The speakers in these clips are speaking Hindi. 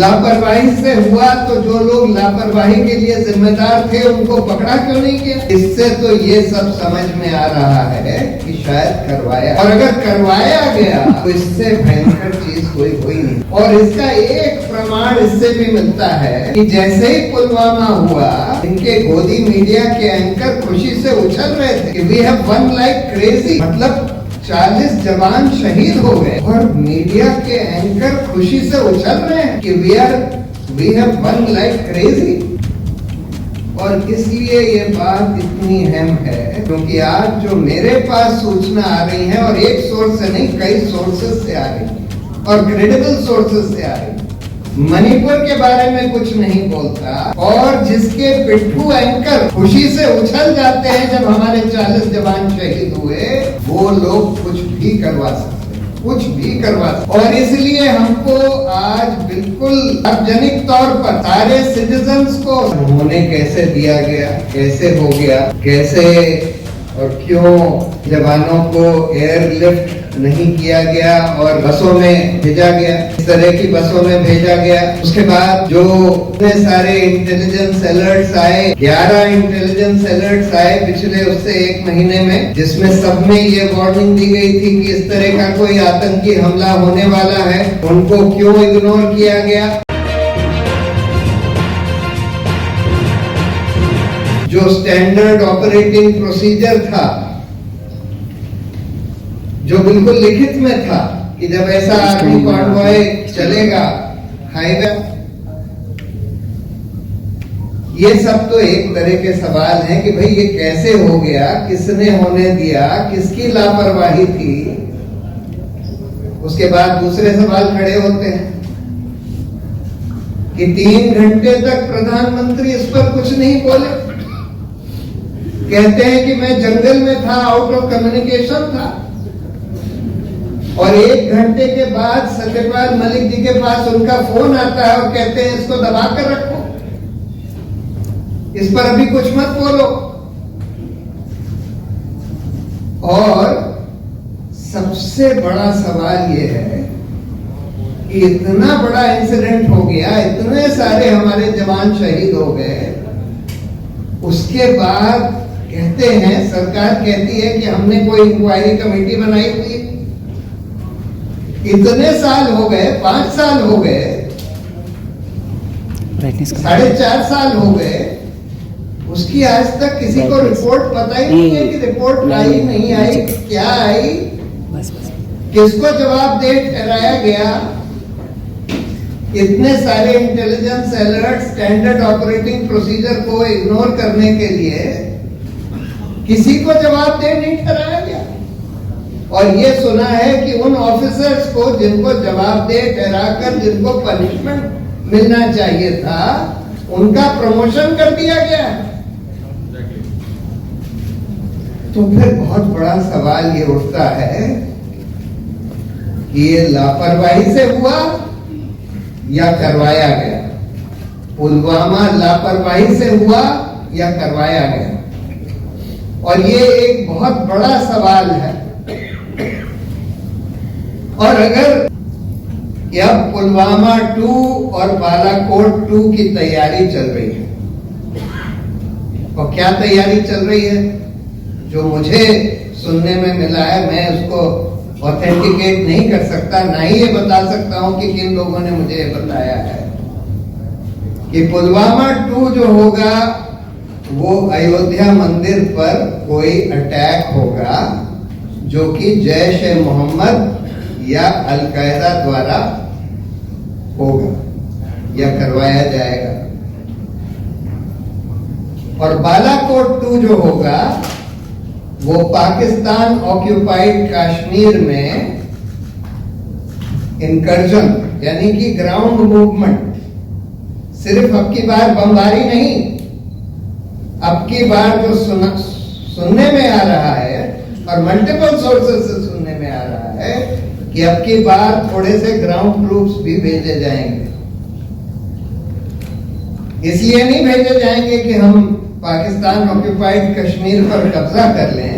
लापरवाही से हुआ तो जो लोग लापरवाही के लिए जिम्मेदार थे उनको पकड़ा क्यों नहीं किया। इससे तो ये सब समझ में आ रहा है कि शायद करवाया, और अगर करवाया गया तो इससे भयंकर चीज कोई हुई नहीं। और इसका एक प्रमाण इससे भी मिलता है कि जैसे ही पुलवामा हुआ, इनके गोदी मीडिया के एंकर खुशी से उछल रहे थे कि we have one like crazy, मतलब 40 जवान शहीद हो गए और मीडिया के एंकर खुशी से उछल रहे हैं कि we have one like crazy. और इसलिए ये बात इतनी अहम है क्योंकि आज जो मेरे पास सूचना आ रही है, और एक सोर्स से नहीं कई सोर्सेस से आ रही है और क्रेडिबल सोर्सेस से आ रही है, मणिपुर के बारे में कुछ नहीं बोलता और जिसके पिट्ठू एंकर खुशी से उछल जाते हैं जब हमारे 40 जवान शहीद हुए, वो लोग कुछ भी करवा सकते हैं, कुछ भी करवा सकते। और इसलिए हमको आज बिल्कुल सार्वजनिक तौर पर सारे सिटीजन्स को होने कैसे दिया गया, कैसे हो गया, कैसे और क्यों जवानों को एयरलिफ्ट नहीं किया गया और बसों में भेजा गया, इस तरह की बसों में भेजा गया। उसके बाद जो इतने सारे इंटेलिजेंस अलर्ट्स आए, 11 इंटेलिजेंस अलर्ट्स आए पिछले उससे एक महीने में, जिसमें सब में ये वार्निंग दी गई थी कि इस तरह का कोई आतंकी हमला होने वाला है, उनको क्यों इग्नोर किया गया। जो स्टैंडर्ड ऑपरेटिंग प्रोसीजर था, जो बिल्कुल लिखित में था कि जब ऐसा आर्मी कॉन्वॉय चलेगा हाईवे, ये सब तो एक तरह के सवाल हैं कि भाई ये कैसे हो गया, किसने होने दिया, किसकी लापरवाही थी। उसके बाद दूसरे सवाल खड़े होते हैं कि 3 घंटे तक प्रधानमंत्री इस पर कुछ नहीं बोले, कहते हैं कि मैं जंगल में था, आउट ऑफ कम्युनिकेशन था, और 1 घंटे के बाद सत्यपाल मलिक जी के पास उनका फोन आता है और कहते हैं इसको दबा कर रखो, इस पर अभी कुछ मत बोलो। और सबसे बड़ा सवाल यह है कि इतना बड़ा इंसिडेंट हो गया, इतने सारे हमारे जवान शहीद हो गए, उसके बाद कहते हैं, सरकार कहती है कि हमने कोई इंक्वायरी कमेटी बनाई थी। इतने साल हो गए, 5 साल हो गए, 4.5 साल हो गए, उसकी आज तक किसी को रिपोर्ट पता ही नहीं है कि रिपोर्ट आई नहीं आई, क्या आई, किसको जवाबदेह ठहराया गया। इतने सारे intelligence alert, standard operating procedure को इग्नोर करने के लिए किसी को जवाबदेह नहीं ठहराया गया। और ये सुना है कि उन ऑफिसर्स को जिनको जवाबदेह ठहराकर जिनको पनिशमेंट मिलना चाहिए था, उनका प्रमोशन कर दिया गया। तो फिर बहुत बड़ा सवाल ये उठता है कि ये लापरवाही से हुआ या करवाया गया। पुलवामा लापरवाही से हुआ या करवाया गया, और ये एक बहुत बड़ा सवाल है। और अगर अब पुलवामा 2 और बालाकोट 2 की तैयारी चल रही है, और क्या तैयारी चल रही है जो मुझे सुनने में मिला है, मैं उसको ऑथेंटिकेट नहीं कर सकता, ना ही ये बता सकता हूं कि किन लोगों ने मुझे बताया है कि पुलवामा 2 जो होगा वो अयोध्या मंदिर पर कोई अटैक होगा जो कि जैश ए मोहम्मद या अल-कायदा द्वारा होगा या करवाया जाएगा। और बालाकोट 2 जो होगा वो पाकिस्तान ऑक्यूपाइड कश्मीर में इनकर्जन, यानी कि ग्राउंड मूवमेंट, सिर्फ अब की बार बमबारी नहीं, अब की बार जो सुनने में आ रहा है और मल्टीपल सोर्सेस से सुनने में आ रहा है कि अब की बार थोड़े से ग्राउंड ट्रूप्स भी भेजे जाएंगे। इसलिए नहीं भेजे जाएंगे कि हम पाकिस्तान ऑक्यूपाइड कश्मीर पर कब्जा कर लें।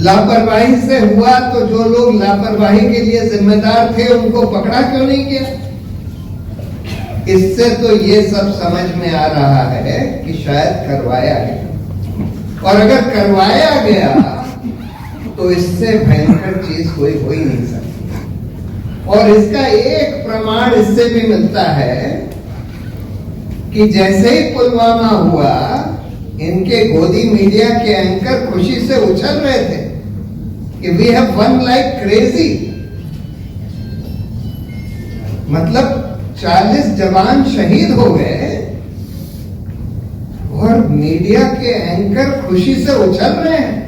लापरवाही से हुआ तो जो लोग लापरवाही के लिए जिम्मेदार थे उनको पकड़ा क्यों नहीं किया। इससे तो ये सब समझ में आ रहा है कि शायद करवाया गया, और अगर करवाया गया तो इससे भयंकर चीज कोई हो ही नहीं सकती। और इसका एक प्रमाण इससे भी मिलता है कि जैसे ही पुलवामा हुआ, इनके गोदी मीडिया के एंकर खुशी से उछल रहे थे कि we have one like crazy. मतलब 40 जवान शहीद हो गए और मीडिया के एंकर खुशी से उछल रहे हैं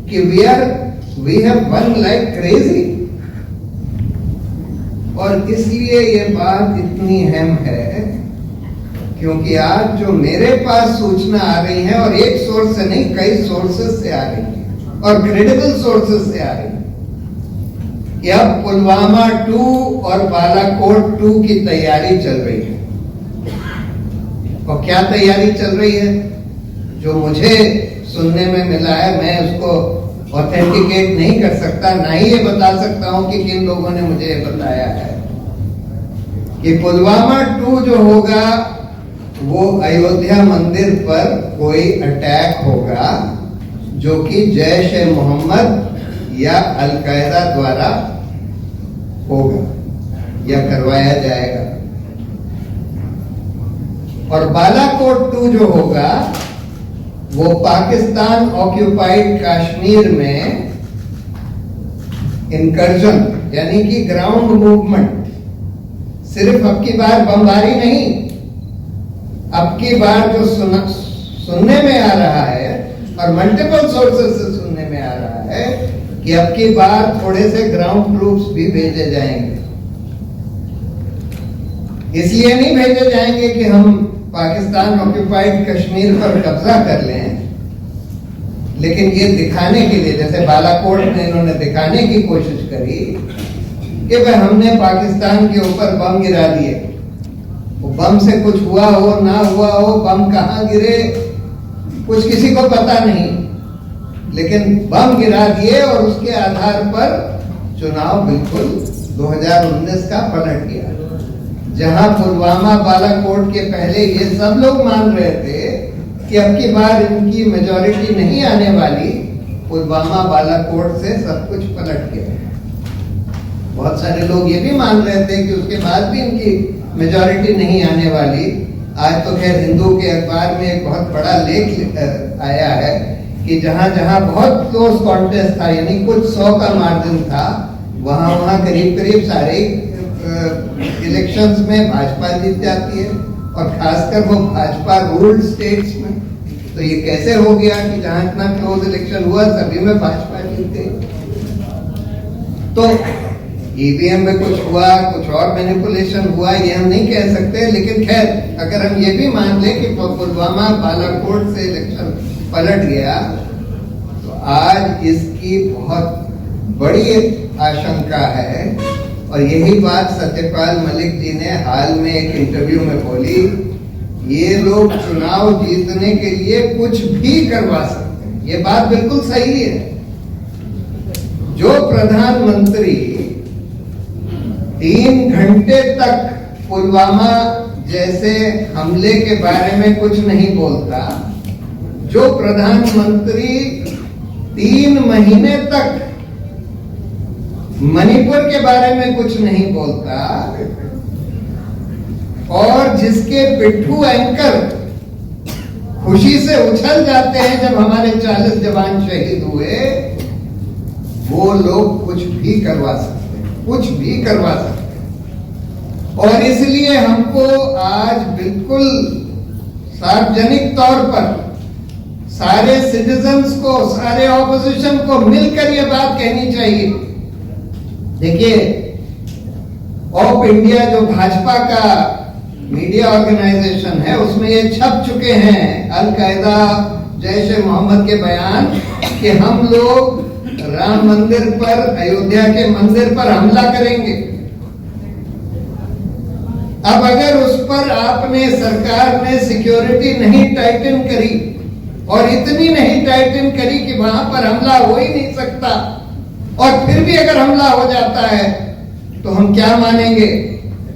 कि we have one like crazy. और इसलिए ये बात इतनी अहम है क्योंकि आज जो मेरे पास सूचना आ रही है, और एक सोर्स से नहीं, कई सोर्सेस से आ रही है और क्रेडिबल सोर्सेस से आ रही है कि अब पुलवामा 2 और बालाकोट 2 की तैयारी चल रही है। और क्या तैयारी चल रही है, जो मुझे सुनने में मिला है, मैं उसको ऑथेंटिकेट नहीं कर सकता, ना ही ये बता सकता हूं कि किन लोगों ने मुझे ये बताया है कि पुलवामा 2 जो होगा वो अयोध्या मंदिर पर कोई अटैक होगा जो कि जैश ए मोहम्मद या अल-कायदा द्वारा होगा या करवाया जाएगा। और बालाकोट 2 जो होगा वो पाकिस्तान ऑक्यूपाइड कश्मीर में इनकर्जन यानी कि ग्राउंड मूवमेंट, सिर्फ अब की बार बमबारी नहीं, अब की बार जो सुनने में आ रहा है और मल्टीपल सोर्सेस से सुनने में आ रहा है कि अब की बार थोड़े से ग्राउंड ट्रूप्स भी भेजे जाएंगे। इसलिए नहीं भेजे जाएंगे कि हम पाकिस्तान ऑक्यूपाइड कश्मीर पर कब्जा कर लें, लेकिन ये दिखाने के लिए, जैसे बालाकोट में इन्होंने दिखाने की कोशिश करी कि भाई हमने पाकिस्तान के ऊपर बम गिरा दिए। वो बम से कुछ हुआ हो ना हुआ हो, बम कहां गिरे कुछ किसी को पता नहीं, लेकिन बम गिरा दिए और उसके आधार पर चुनाव बिल्कुल 2019 का पलट गया। जहां पुलवामा बालाकोट के पहले ये सब लोग मान रहे थे कि अब की बार इनकी मेजॉरिटी नहीं आने वाली, पुलवामा बालाकोट से सब कुछ पलट गया। बहुत सारे लोग ये भी मान रहे थे कि उसके बाद भी इनकी मेजॉरिटी नहीं आने वाली। आज तो खैर हिंदू के अखबार में एक बहुत बड़ा लेख आया है कि जहां जहां बहुत क्लोज कॉन्टेस्ट था, यानी कुछ 100 का मार्जिन था, वहां वहां करीब करीब सारे इलेक्शंस में भाजपा जीत जाती है, और खासकर वो भाजपा रूल्ड स्टेट्स में। तो ये कैसे हो गया कि जहां इतना क्लोज इलेक्शन हुआ सभी में भाजपा जीते? तो ईवीएम में कुछ हुआ, कुछ और मैनिपुलेशन हुआ, ये हम नहीं कह सकते, लेकिन खैर अगर हम ये भी मान लें कि पुलवामा बालाकोट से इलेक्शन पलट गया, तो आज इसकी बहुत बड़ी आशंका है। और यही बात सत्यपाल मलिक जी ने हाल में एक इंटरव्यू में बोली, ये लोग चुनाव जीतने के लिए कुछ भी करवा सकते हैं। ये बात बिल्कुल सही है। जो प्रधानमंत्री 3 घंटे तक पुलवामा जैसे हमले के बारे में कुछ नहीं बोलता, जो प्रधानमंत्री 3 महीने तक मणिपुर के बारे में कुछ नहीं बोलता, और जिसके पिट्ठू एंकर खुशी से उछल जाते हैं जब हमारे 40 जवान शहीद हुए, वो लोग कुछ भी करवा सकते हैं, कुछ भी करवा सकते हैं। और इसलिए हमको आज बिल्कुल सार्वजनिक तौर पर सारे सिटीजन्स को, सारे ऑपोजिशन को मिलकर ये बात कहनी चाहिए। देखिए, ऑफ इंडिया जो भाजपा का मीडिया ऑर्गेनाइजेशन है, उसमें ये छप चुके हैं अल-कायदा, जैश ए मोहम्मद के बयान कि हम लोग राम मंदिर पर, अयोध्या के मंदिर पर हमला करेंगे। अब अगर उस पर आपने, सरकार ने सिक्योरिटी नहीं टाइटन करी, और इतनी नहीं टाइटन करी कि वहां पर हमला हो ही नहीं सकता, और फिर भी अगर हमला हो जाता है तो हम क्या मानेंगे?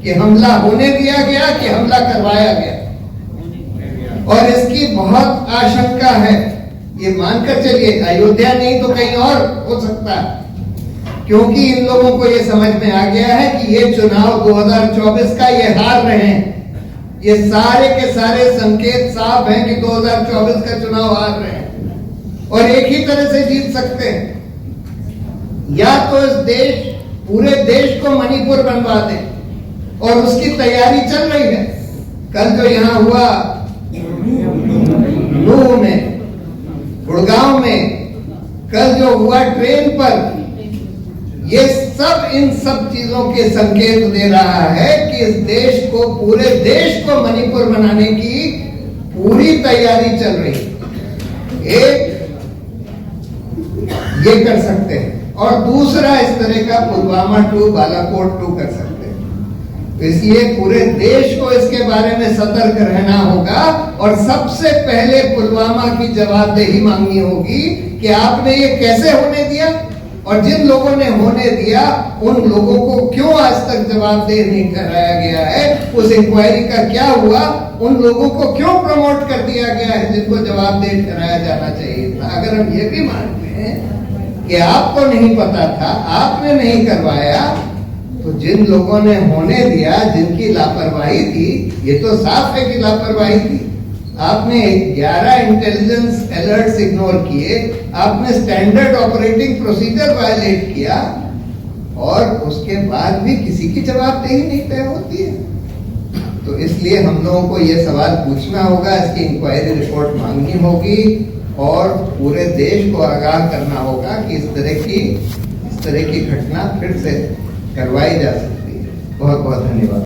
कि हमला होने दिया गया कि हमला करवाया गया, और इसकी बहुत आशंका है। ये मानकर चलिए अयोध्या नहीं तो कहीं और हो सकता है, क्योंकि इन लोगों को ये समझ में आ गया है कि ये चुनाव 2024 का ये हार रहे हैं। ये सारे के सारे संकेत साफ हैं कि 2024 का चुनाव हार रहे हैं, और एक ही तरह से जीत सकते हैं, या तो इस पूरे देश को मणिपुर बनवा दें, और उसकी तैयारी चल रही है। कल जो यहां हुआ नूह में, गुड़गांव में, कल जो हुआ ट्रेन पर, ये सब इन सब चीजों के संकेत दे रहा है कि इस देश को, पूरे देश को मणिपुर बनाने की पूरी तैयारी चल रही है। एक ये कर सकते हैं, और दूसरा इस तरह का पुलवामा 2, बालाकोट 2 कर सकते हैं। तो इसलिए पूरे देश को इसके बारे में सतर्क रहना होगा, और सबसे पहले पुलवामा की जवाबदेही मांगनी होगी कि आपने ये कैसे होने दिया, और जिन लोगों ने होने दिया उन लोगों को क्यों आज तक जवाबदेह नहीं कराया गया है, उस इंक्वायरी का क्या हुआ, उन लोगों को क्यों प्रमोट कर दिया गया है जिनको जवाबदेह कराया जाना चाहिए था। अगर हम ये भी मानते हैं कि आपको नहीं पता था, आपने नहीं करवाया, तो जिन लोगों ने होने दिया, जिनकी लापरवाही थी, ये तो साफ है कि लापरवाही थी। आपने 11 इंटेलिजेंस अलर्ट्स इग्नोर किए, आपने स्टैंडर्ड ऑपरेटिंग प्रोसीजर वायलेट किया, और उसके बाद भी किसी की जवाबदेही नहीं तय होती है। तो इसलिए हम लोगों को ये सवाल पूछना होगा, इसकी इंक्वायरी रिपोर्ट मांगनी होगी, और पूरे देश को आगाह करना होगा कि इस तरह की घटना फिर से करवाई जा सकती है। बहुत बहुत धन्यवाद।